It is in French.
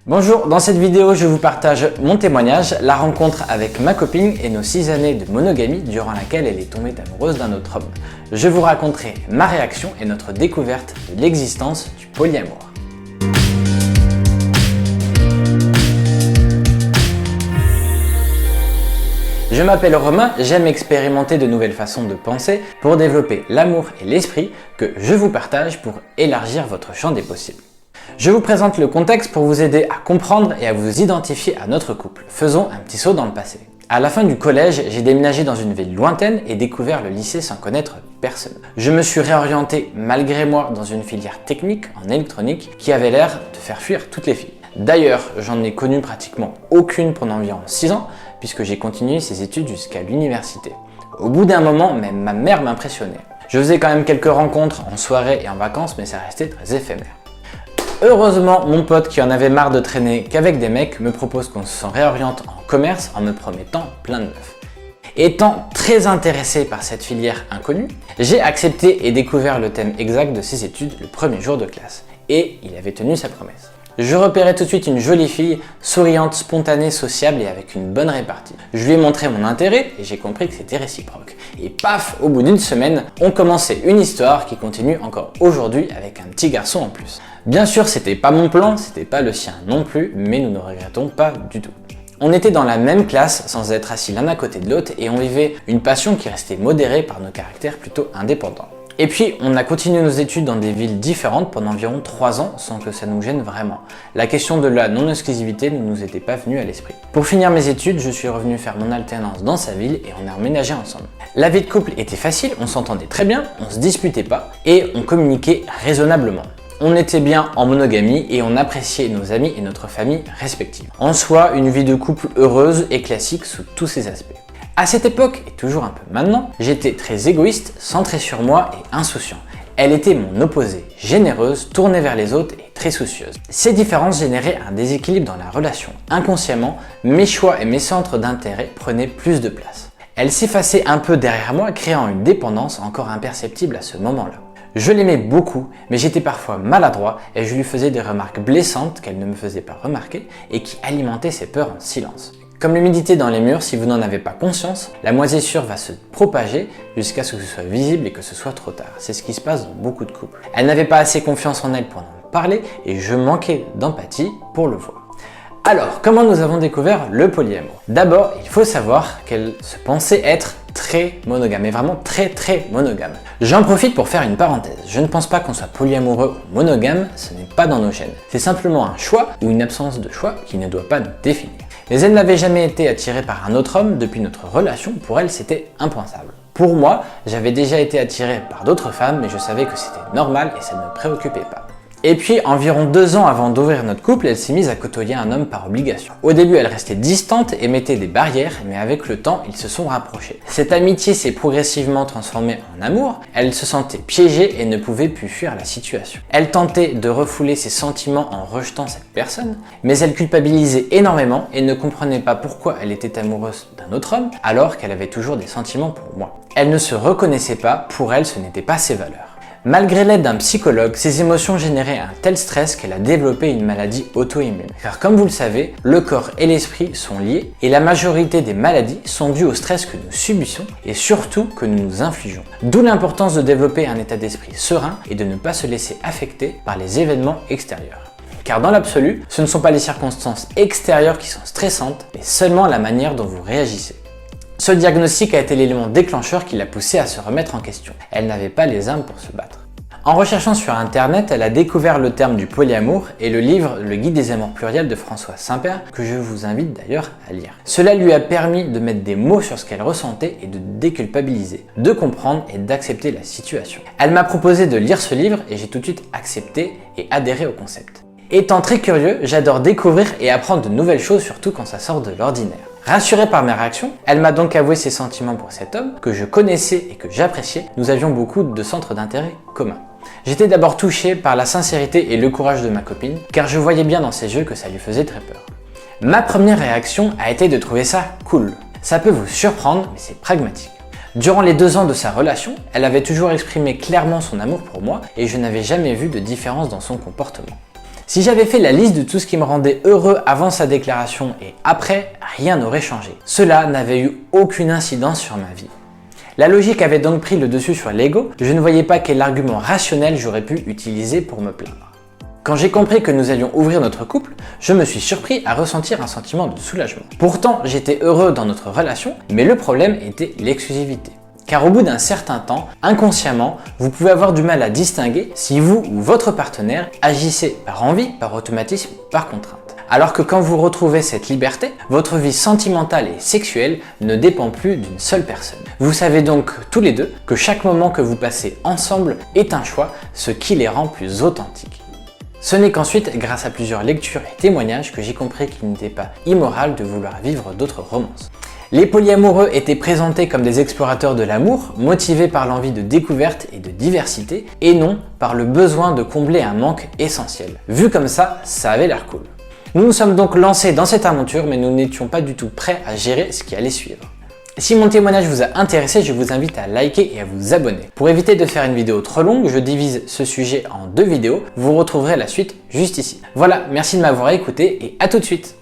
Bonjour, dans cette vidéo, je vous partage mon témoignage, la rencontre avec ma copine et nos 6 années de monogamie durant laquelle elle est tombée amoureuse d'un autre homme. Je vous raconterai ma réaction et notre découverte de l'existence du polyamour. Je m'appelle Romain, j'aime expérimenter de nouvelles façons de penser pour développer l'amour et l'esprit que je vous partage pour élargir votre champ des possibles. Je vous présente le contexte pour vous aider à comprendre et à vous identifier à notre couple. Faisons un petit saut dans le passé. À la fin du collège, j'ai déménagé dans une ville lointaine et découvert le lycée sans connaître personne. Je me suis réorienté malgré moi dans une filière technique en électronique qui avait l'air de faire fuir toutes les filles. D'ailleurs, j'en ai connu pratiquement aucune pendant environ 6 ans puisque j'ai continué ces études jusqu'à l'université. Au bout d'un moment, même ma mère m'impressionnait. Je faisais quand même quelques rencontres en soirée et en vacances, mais ça restait très éphémère. Heureusement, mon pote qui en avait marre de traîner qu'avec des mecs me propose qu'on se réoriente en commerce en me promettant plein de meufs. Étant très intéressé par cette filière inconnue, j'ai accepté et découvert le thème exact de ses études le premier jour de classe. Et il avait tenu sa promesse. Je repérais tout de suite une jolie fille, souriante, spontanée, sociable et avec une bonne répartie. Je lui ai montré mon intérêt et j'ai compris que c'était réciproque. Et paf, au bout d'une semaine, on commençait une histoire qui continue encore aujourd'hui avec un petit garçon en plus. Bien sûr, c'était pas mon plan, c'était pas le sien non plus, mais nous ne regrettons pas du tout. On était dans la même classe sans être assis l'un à côté de l'autre et on vivait une passion qui restait modérée par nos caractères plutôt indépendants. Et puis, on a continué nos études dans des villes différentes pendant environ 3 ans sans que ça nous gêne vraiment. La question de la non-exclusivité ne nous était pas venue à l'esprit. Pour finir mes études, je suis revenu faire mon alternance dans sa ville et on a emménagé ensemble. La vie de couple était facile, on s'entendait très bien, on se disputait pas et on communiquait raisonnablement. On était bien en monogamie et on appréciait nos amis et notre famille respective. En soi, une vie de couple heureuse et classique sous tous ses aspects. À cette époque, et toujours un peu maintenant, j'étais très égoïste, centré sur moi et insouciant. Elle était mon opposé, généreuse, tournée vers les autres et très soucieuse. Ces différences généraient un déséquilibre dans la relation. Inconsciemment, mes choix et mes centres d'intérêt prenaient plus de place. Elle s'effaçait un peu derrière moi, créant une dépendance encore imperceptible à ce moment-là. Je l'aimais beaucoup, mais j'étais parfois maladroit et je lui faisais des remarques blessantes qu'elle ne me faisait pas remarquer et qui alimentaient ses peurs en silence. Comme l'humidité dans les murs, si vous n'en avez pas conscience, la moisissure va se propager jusqu'à ce que ce soit visible et que ce soit trop tard. C'est ce qui se passe dans beaucoup de couples. Elle n'avait pas assez confiance en elle pour en parler et je manquais d'empathie pour le voir. Alors, comment nous avons découvert le polyamour? D'abord, il faut savoir qu'elle se pensait être très monogame, et vraiment très monogame. J'en profite pour faire une parenthèse. Je ne pense pas qu'on soit polyamoureux ou monogame, ce n'est pas dans nos gènes. C'est simplement un choix ou une absence de choix qui ne doit pas nous définir. Mais elle n'avait jamais été attirée par un autre homme depuis notre relation, pour elle c'était impensable. Pour moi, j'avais déjà été attiré par d'autres femmes, mais je savais que c'était normal et ça ne me préoccupait pas. Et puis, environ 2 ans avant d'ouvrir notre couple, elle s'est mise à côtoyer un homme par obligation. Au début, elle restait distante et mettait des barrières, mais avec le temps, ils se sont rapprochés. Cette amitié s'est progressivement transformée en amour, elle se sentait piégée et ne pouvait plus fuir la situation. Elle tentait de refouler ses sentiments en rejetant cette personne, mais elle culpabilisait énormément et ne comprenait pas pourquoi elle était amoureuse d'un autre homme, alors qu'elle avait toujours des sentiments pour moi. Elle ne se reconnaissait pas, pour elle, ce n'était pas ses valeurs. Malgré l'aide d'un psychologue, ses émotions généraient un tel stress qu'elle a développé une maladie auto-immune. Car comme vous le savez, le corps et l'esprit sont liés et la majorité des maladies sont dues au stress que nous subissons et surtout que nous nous infligeons. D'où l'importance de développer un état d'esprit serein et de ne pas se laisser affecter par les événements extérieurs. Car dans l'absolu, ce ne sont pas les circonstances extérieures qui sont stressantes, mais seulement la manière dont vous réagissez. Ce diagnostic a été l'élément déclencheur qui l'a poussée à se remettre en question. Elle n'avait pas les armes pour se battre. En recherchant sur internet, elle a découvert le terme du polyamour et le livre Le Guide des amours pluriels de François Saint-Père, que je vous invite d'ailleurs à lire. Cela lui a permis de mettre des mots sur ce qu'elle ressentait et de déculpabiliser, de comprendre et d'accepter la situation. Elle m'a proposé de lire ce livre et j'ai tout de suite accepté et adhéré au concept. Étant très curieux, j'adore découvrir et apprendre de nouvelles choses, surtout quand ça sort de l'ordinaire. Rassurée par mes réactions, elle m'a donc avoué ses sentiments pour cet homme, que je connaissais et que j'appréciais. Nous avions beaucoup de centres d'intérêt communs. J'étais d'abord touché par la sincérité et le courage de ma copine, car je voyais bien dans ses yeux que ça lui faisait très peur. Ma première réaction a été de trouver ça cool. Ça peut vous surprendre, mais c'est pragmatique. Durant les 2 ans de sa relation, elle avait toujours exprimé clairement son amour pour moi et je n'avais jamais vu de différence dans son comportement. Si j'avais fait la liste de tout ce qui me rendait heureux avant sa déclaration et après, rien n'aurait changé. Cela n'avait eu aucune incidence sur ma vie. La logique avait donc pris le dessus sur l'ego, je ne voyais pas quel argument rationnel j'aurais pu utiliser pour me plaindre. Quand j'ai compris que nous allions ouvrir notre couple, je me suis surpris à ressentir un sentiment de soulagement. Pourtant, j'étais heureux dans notre relation, mais le problème était l'exclusivité. Car au bout d'un certain temps, inconsciemment, vous pouvez avoir du mal à distinguer si vous ou votre partenaire agissez par envie, par automatisme, par contrainte. Alors que quand vous retrouvez cette liberté, votre vie sentimentale et sexuelle ne dépend plus d'une seule personne. Vous savez donc tous les deux que chaque moment que vous passez ensemble est un choix, ce qui les rend plus authentiques. Ce n'est qu'ensuite, grâce à plusieurs lectures et témoignages, que j'ai compris qu'il n'était pas immoral de vouloir vivre d'autres romances. Les polyamoureux étaient présentés comme des explorateurs de l'amour, motivés par l'envie de découverte et de diversité, et non par le besoin de combler un manque essentiel. Vu comme ça avait l'air cool. Nous nous sommes donc lancés dans cette aventure, mais nous n'étions pas du tout prêts à gérer ce qui allait suivre. Si mon témoignage vous a intéressé, je vous invite à liker et à vous abonner. Pour éviter de faire une vidéo trop longue, je divise ce sujet en 2 vidéos. Vous retrouverez la suite juste ici. Voilà, merci de m'avoir écouté et à tout de suite.